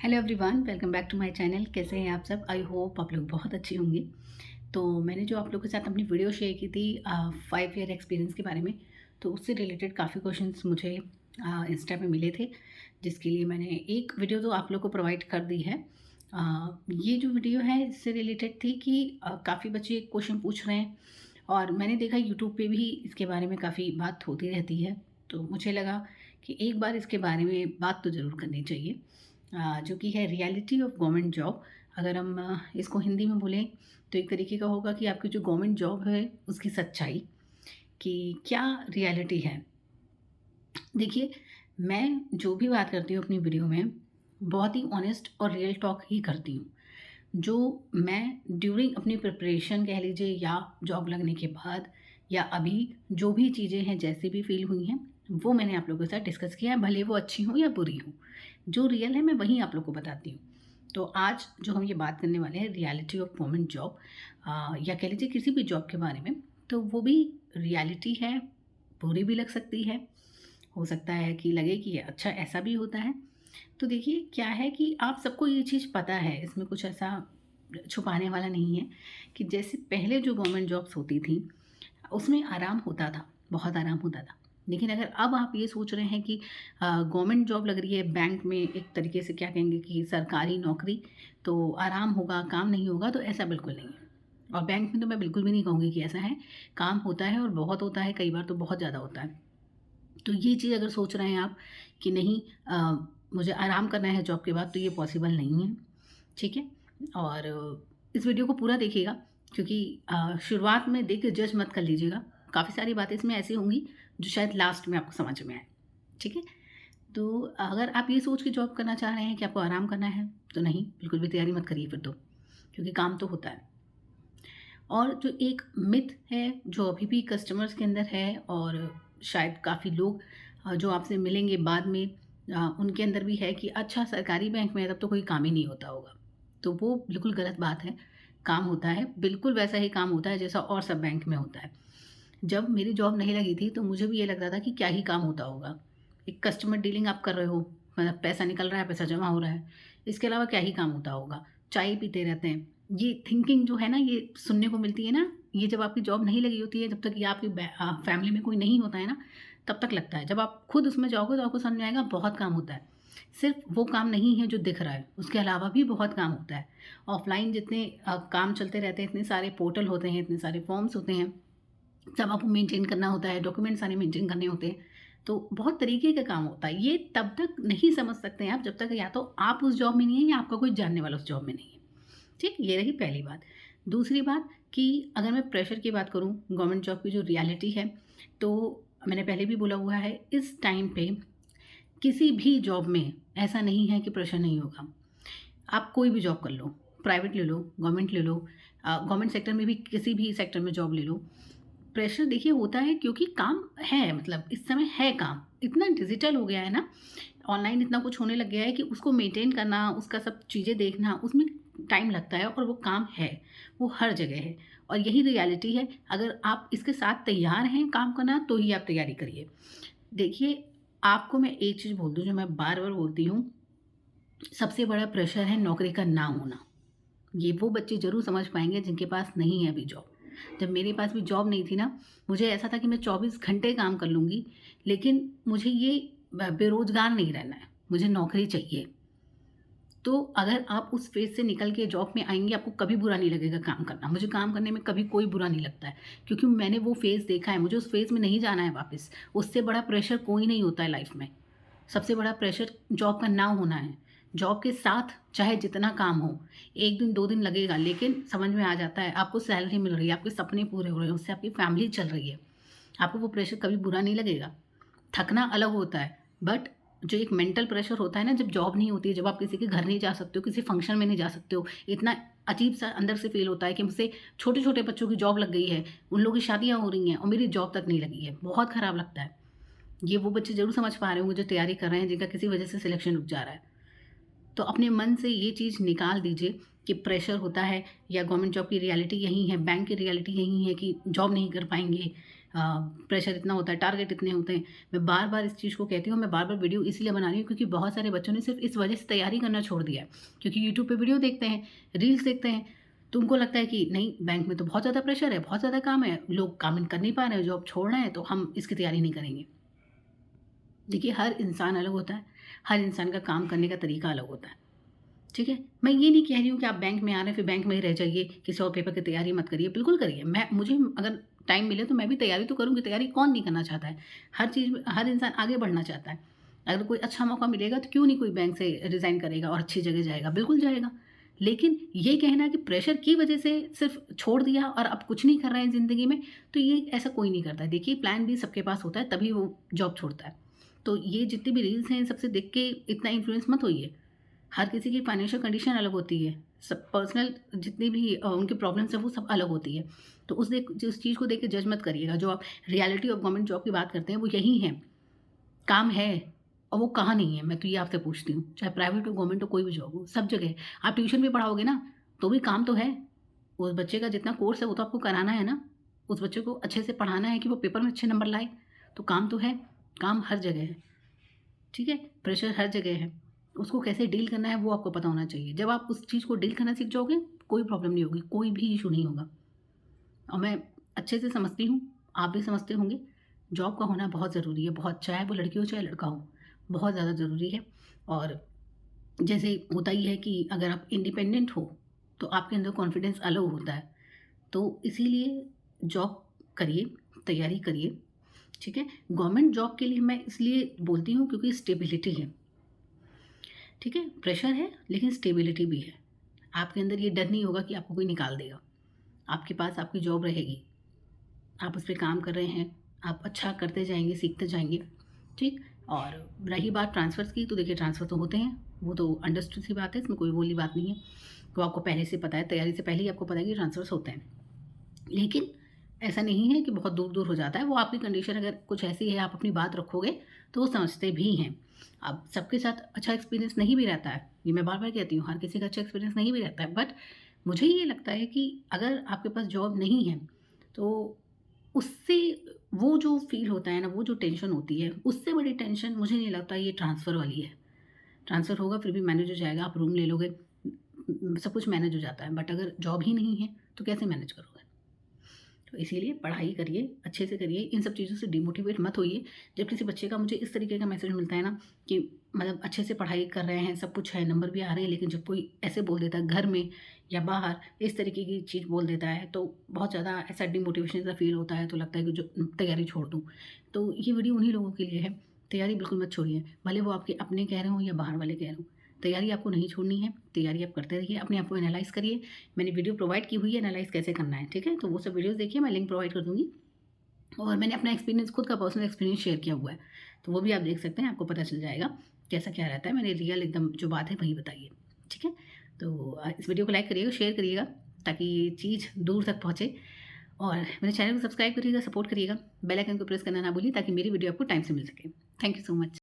Hello everyone, welcome back to my channel. कैसे हैं आप सब? आई होप आप लोग बहुत अच्छे होंगे। तो मैंने जो आप लोगों के साथ अपनी वीडियो शेयर की थी 5 ईयर एक्सपीरियंस के बारे में, तो उससे रिलेटेड काफ़ी क्वेश्चंस मुझे इंस्टा पे मिले थे, जिसके लिए मैंने एक वीडियो तो आप लोग को प्रोवाइड कर दी है। ये जो वीडियो है इससे रिलेटेड थी कि काफ़ी बच्चे क्वेश्चन पूछ रहे हैं और मैंने देखा यूट्यूब पे भी इसके बारे में काफ़ी बात होती रहती है। तो मुझे लगा कि एक बार इसके बारे में बात तो ज़रूर करनी चाहिए, जो कि है रियलिटी ऑफ गवर्नमेंट जॉब। अगर हम इसको हिंदी में बोलें तो एक तरीके का होगा कि आपकी जो गवर्नमेंट जॉब है उसकी सच्चाई कि क्या रियलिटी है। देखिए, मैं जो भी बात करती हूँ अपनी वीडियो में बहुत ही ऑनेस्ट और रियल टॉक ही करती हूँ। जो मैं ड्यूरिंग अपनी प्रिपरेशन कह लीजिए या जॉब लगने के बाद या अभी जो भी चीज़ें हैं जैसी भी फील हुई हैं वो मैंने आप लोगों के साथ डिस्कस किया है, भले वो अच्छी हों या बुरी हों। जो रियल है मैं वही आप लोग को बताती हूँ। तो आज जो हम ये बात करने वाले हैं रियलिटी ऑफ गवर्नमेंट जॉब, या कह लीजिए किसी भी जॉब के बारे में, तो वो भी रियलिटी है, बुरी भी लग सकती है। हो सकता है कि लगे कि अच्छा ऐसा भी होता है। तो देखिए क्या है कि आप सबको ये चीज़ पता है, इसमें कुछ ऐसा छुपाने वाला नहीं है कि जैसे पहले जो गवर्नमेंट जॉब्स होती थी उसमें आराम होता था, बहुत आराम होता था। लेकिन अगर अब आप ये सोच रहे हैं कि गवर्नमेंट जॉब लग रही है बैंक में, एक तरीके से क्या कहेंगे कि सरकारी नौकरी, तो आराम होगा, काम नहीं होगा, तो ऐसा बिल्कुल नहीं है। और बैंक में तो मैं बिल्कुल भी नहीं कहूँगी कि ऐसा है। काम होता है और बहुत होता है, कई बार तो बहुत ज़्यादा होता है। तो ये चीज़ अगर सोच रहे हैं आप कि नहीं, मुझे आराम करना है जॉब के बाद, तो ये पॉसिबल नहीं है, ठीक है? और इस वीडियो को पूरा देखिएगा क्योंकि शुरुआत में देख के जज मत कर लीजिएगा। काफ़ी सारी बातें इसमें ऐसी होंगी जो शायद लास्ट में आपको समझ में आए, ठीक है? तो अगर आप ये सोच के जॉब करना चाह रहे हैं कि आपको आराम करना है, तो नहीं, बिल्कुल भी तैयारी मत करिए फिर तो, क्योंकि काम तो होता है। और जो एक मिथ है जो अभी भी कस्टमर्स के अंदर है और शायद काफ़ी लोग जो आपसे मिलेंगे बाद में, उनके अंदर भी है कि अच्छा सरकारी बैंक में है तब तो कोई काम ही नहीं होता होगा। तो वो बिल्कुल गलत बात है। काम होता है, बिल्कुल वैसा ही काम होता है जैसा और सब बैंक में होता है। जब मेरी जॉब नहीं लगी थी तो मुझे भी ये लगता था कि क्या ही काम होता होगा। एक कस्टमर डीलिंग आप कर रहे हो, मतलब पैसा निकल रहा है, पैसा जमा हो रहा है, इसके अलावा क्या ही काम होता होगा। चाय पीते रहते हैं। ये थिंकिंग जो है ना, ये सुनने को मिलती है ना, ये जब आपकी जॉब नहीं लगी होती है, जब तक ये आपकी फैमिली में कोई नहीं होता है ना, तब तक लगता है। जब आप खुद उसमें जाओगे तो आपको समझ में आएगा बहुत काम होता है। सिर्फ वो काम नहीं है जो दिख रहा है, उसके अलावा भी बहुत काम होता है। ऑफलाइन जितने काम चलते रहते हैं, इतने सारे पोर्टल होते हैं, इतने सारे फॉर्म्स होते हैं, सब आपको मेंटेन करना होता है, डॉक्यूमेंट सारे मेंटेन करने होते हैं। तो बहुत तरीके का काम होता है। ये तब तक नहीं समझ सकते हैं आप जब तक या तो आप उस जॉब में नहीं है या आपका कोई जानने वाला उस जॉब में नहीं है। ठीक, ये रही पहली बात। दूसरी बात कि अगर मैं प्रेशर की बात करूँ, गवर्नमेंट जॉब की जो रियलिटी है, तो मैंने पहले भी बोला हुआ है, इस टाइम पे किसी भी जॉब में ऐसा नहीं है कि प्रेशर नहीं होगा। आप कोई भी जॉब कर लो, प्राइवेट ले लो, गवर्नमेंट ले लो, गवर्नमेंट सेक्टर में भी किसी भी सेक्टर में जॉब ले लो। प्रेशर देखिए होता है क्योंकि काम है, मतलब इस समय है काम, इतना डिजिटल हो गया है ना, ऑनलाइन इतना कुछ होने लग गया है कि उसको मेंटेन करना, उसका सब चीज़ें देखना, उसमें टाइम लगता है और वो काम है, वो हर जगह है और यही रियलिटी है। अगर आप इसके साथ तैयार हैं काम करना तो ही आप तैयारी करिए। देखिए, आपको मैं एक चीज़ बोल दूँ जो मैं बार-बार बोलती हूँ, सबसे बड़ा प्रेशर है नौकरी का ना होना। ये वो बच्चे ज़रूर समझ पाएँगे जिनके पास नहीं है अभी जॉब। जब मेरे पास भी जॉब नहीं थी ना, मुझे ऐसा था कि मैं 24 घंटे काम कर लूँगी, लेकिन मुझे ये बेरोज़गार नहीं रहना है, मुझे नौकरी चाहिए। तो अगर आप उस फ़ेज़ से निकल के जॉब में आएँगे, आपको कभी बुरा नहीं लगेगा काम करना। मुझे काम करने में कभी कोई बुरा नहीं लगता है, क्योंकि मैंने वो फ़ेज़ देखा है, मुझे उस फ़ेज़ में नहीं जाना है वापस। उससे बड़ा प्रेशर कोई नहीं होता है लाइफ़ में। सबसे बड़ा प्रेशर जॉब का ना होना है। जॉब के साथ चाहे जितना काम हो, 1 दिन 2 दिन लगेगा, लेकिन समझ में आ जाता है, आपको सैलरी मिल रही है, आपके सपने पूरे हो रहे हैं, उससे आपकी फैमिली चल रही है। आपको वो प्रेशर कभी बुरा नहीं लगेगा। थकना अलग होता है, बट जो एक मेंटल प्रेशर होता है ना, जब जॉब नहीं होती है, जब आप किसी के घर नहीं जा सकते हो, किसी फंक्शन में नहीं जा सकते हो, इतना अजीब-सा अंदर से फ़ील होता है कि मुझसे छोटे-छोटे बच्चों की जॉब लग गई है, उन लोगों की शादियाँ हो रही हैं और मेरी जॉब तक नहीं लगी है। बहुत खराब लगता है। ये वो बच्चे ज़रूर समझ पा रहे होंगे जो तैयारी कर रहे हैं, जिनका किसी वजह से सिलेक्शन रुक जा रहा है। तो अपने मन से ये चीज़ निकाल दीजिए कि प्रेशर होता है या गवर्नमेंट जॉब की रियलिटी यही है, बैंक की रियलिटी यही है कि जॉब नहीं कर पाएँगे, प्रेशर इतना होता है, टारगेट इतने होते हैं। मैं बार-बार इस चीज़ को कहती हूँ, मैं बार-बार वीडियो इसलिए बना रही हूँ क्योंकि बहुत सारे बच्चों ने सिर्फ़ इस वजह से तैयारी करना छोड़ दिया है। क्योंकि यूट्यूब पे वीडियो देखते हैं, रील्स देखते हैं, तो उनको लगता है कि नहीं, बैंक में तो बहुत ज़्यादा प्रेशर है, बहुत ज़्यादा काम है, लोग काम कर नहीं पा रहे हैं, जॉब छोड़ रहे हैं, तो हम इसकी तैयारी नहीं करेंगे। देखिए, हर इंसान अलग होता है, हर इंसान का काम करने का तरीका अलग होता है, ठीक है? मैं ये नहीं कह रही हूँ कि आप बैंक में आ रहे हैं, फिर बैंक में ही रह जाइए, किसी और पेपर की तैयारी मत करिए, बिल्कुल करिए। मुझे अगर टाइम मिले तो मैं भी तैयारी तो करूँगी, तैयारी कौन नहीं करना चाहता है? हर चीज़ में हर इंसान आगे बढ़ना चाहता है। अगर कोई अच्छा मौका मिलेगा तो क्यों नहीं कोई बैंक से रिज़ाइन करेगा और अच्छी जगह जाएगा, बिल्कुल जाएगा। लेकिन ये कहना कि प्रेशर की वजह से सिर्फ़ छोड़ दिया और अब कुछ नहीं कर रहे हैं ज़िंदगी में, तो ये ऐसा कोई नहीं करता है। देखिए, प्लान बी सबके पास होता है, तभी वो जॉब छोड़ता है। तो ये जितनी भी रील्स हैं, इन सबसे देख के इतना इन्फ्लुएंस मत होइए। हर किसी की फाइनेंशियल कंडीशन अलग होती है। सब पर्सनल जितनी भी उनकी प्रॉब्लम्स हैं वो सब अलग होती है। तो उस चीज़ को देख के जज मत करिएगा। जो आप रियलिटी ऑफ गवर्नमेंट जॉब की बात करते हैं वो यही है। काम है और वो कहाँ नहीं है? मैं तो ये आपसे पूछती हूँ। चाहे प्राइवेट हो, गवर्नमेंट हो, कोई भी जॉब हो, सब जगह है। आप ट्यूशन भी पढ़ाओगे ना, तो भी काम तो है। उस बच्चे का जितना कोर्स है वो तो आपको कराना है ना। उस बच्चे को अच्छे से पढ़ाना है कि वो पेपर में अच्छे नंबर लाए। तो काम तो है। काम हर जगह है। ठीक है? प्रेशर हर जगह है। उसको कैसे डील करना है वो आपको पता होना चाहिए। जब आप उस चीज़ को डील करना सीख जाओगे, कोई प्रॉब्लम नहीं होगी, कोई भी इश्यू नहीं होगा। और मैं अच्छे से समझती हूँ, आप भी समझते होंगे, जॉब का होना बहुत ज़रूरी है, बहुत, चाहे वो लड़की हो चाहे लड़का हो, बहुत ज़्यादा ज़रूरी है। और जैसे होता ही है कि अगर आप इंडिपेंडेंट हो, तो आपके अंदर कॉन्फिडेंस अलग होता है। तो इसीलिए जॉब करिए, तैयारी करिए, ठीक है? गवर्नमेंट जॉब के लिए मैं इसलिए बोलती हूँ क्योंकि स्टेबिलिटी है। ठीक है? प्रेशर है लेकिन स्टेबिलिटी भी है। आपके अंदर ये डर नहीं होगा कि आपको कोई निकाल देगा। आपके पास आपकी जॉब रहेगी। आप उस पे काम कर रहे हैं, आप अच्छा करते जाएँगे, सीखते जाएँगे, ठीक? और रही बात ट्रांसफ़र्स की, तो देखिए ट्रांसफ़र तो होते हैं, वो तो अंडरस्टूड सी बात है, इसमें कोई बोली बात नहीं है। तो आपको पहले से पता है, तैयारी से पहले ही आपको पता है कि ट्रांसफ़र्स होते हैं। लेकिन ऐसा नहीं है कि बहुत दूर-दूर हो जाता है, वो आपकी कंडीशन अगर कुछ ऐसी है, आप अपनी बात रखोगे, तो वो समझते भी हैं। अब सबके साथ अच्छा एक्सपीरियंस नहीं भी रहता है, ये मैं बार-बार कहती हूँ, हर किसी का अच्छा एक्सपीरियंस नहीं भी रहता है, बट मुझे ये लगता है कि अगर आपके पास जॉब नहीं है, तो उससे वो जो फ़ील होता है ना, वो जो टेंशन होती है, उससे बड़ी टेंशन मुझे नहीं लगता ये ट्रांसफ़र वाली है। ट्रांसफ़र होगा फिर भी मैनेज हो जाएगा, आप रूम ले लोगे, सब कुछ मैनेज हो जाता है, बट अगर जॉब ही नहीं है, तो कैसे मैनेज करोगे? तो इसीलिए पढ़ाई करिए, अच्छे से करिए, इन सब चीज़ों से डिमोटिवेट मत होइए। जब किसी बच्चे का मुझे इस तरीके का मैसेज मिलता है ना कि मतलब अच्छे से पढ़ाई कर रहे हैं, सब कुछ है, नंबर भी आ रहे हैं, लेकिन जब कोई ऐसे बोल देता है घर में या बाहर, इस तरीके की चीज़ बोल देता है, तो बहुत ज़्यादा ऐसा डिमोटिवेशन सा फ़ील होता है, तो लगता है कि जो तैयारी छोड़ दूँ। तो ये वीडियो उन्हीं लोगों के लिए है, तैयारी बिल्कुल मत छोड़िए, भले वो आपके अपने कह रहे हों या बाहर वाले कह रहे हों। तैयारी आपको नहीं छोड़नी है, तैयारी आप करते रहिए, अपने आप को एनालाइज़ करिए। मैंने वीडियो प्रोवाइड की हुई है एनालाइज़ कैसे करना है, ठीक है? तो वो सब वीडियोज़ देखिए, मैं लिंक प्रोवाइड कर दूँगी। और मैंने अपना एक्सपीरियंस, खुद का पर्सनल एक्सपीरियंस शेयर किया हुआ है, तो वो भी आप देख सकते हैं, आपको पता चल जाएगा कैसा क्या रहता है। मैंने रियल एकदम जो बात है वही बताई है, ठीक है? तो इस वीडियो को लाइक करिएगा, शेयर करिएगा, ताकि ये चीज़ दूर तक पहुँचे। और मेरे चैनल को सब्सक्राइब करिएगा, सपोर्ट करिएगा, बेल आइकन को प्रेस करना ना भूलिए ताकि मेरी वीडियो आपको टाइम से मिल सके। Thank you so much.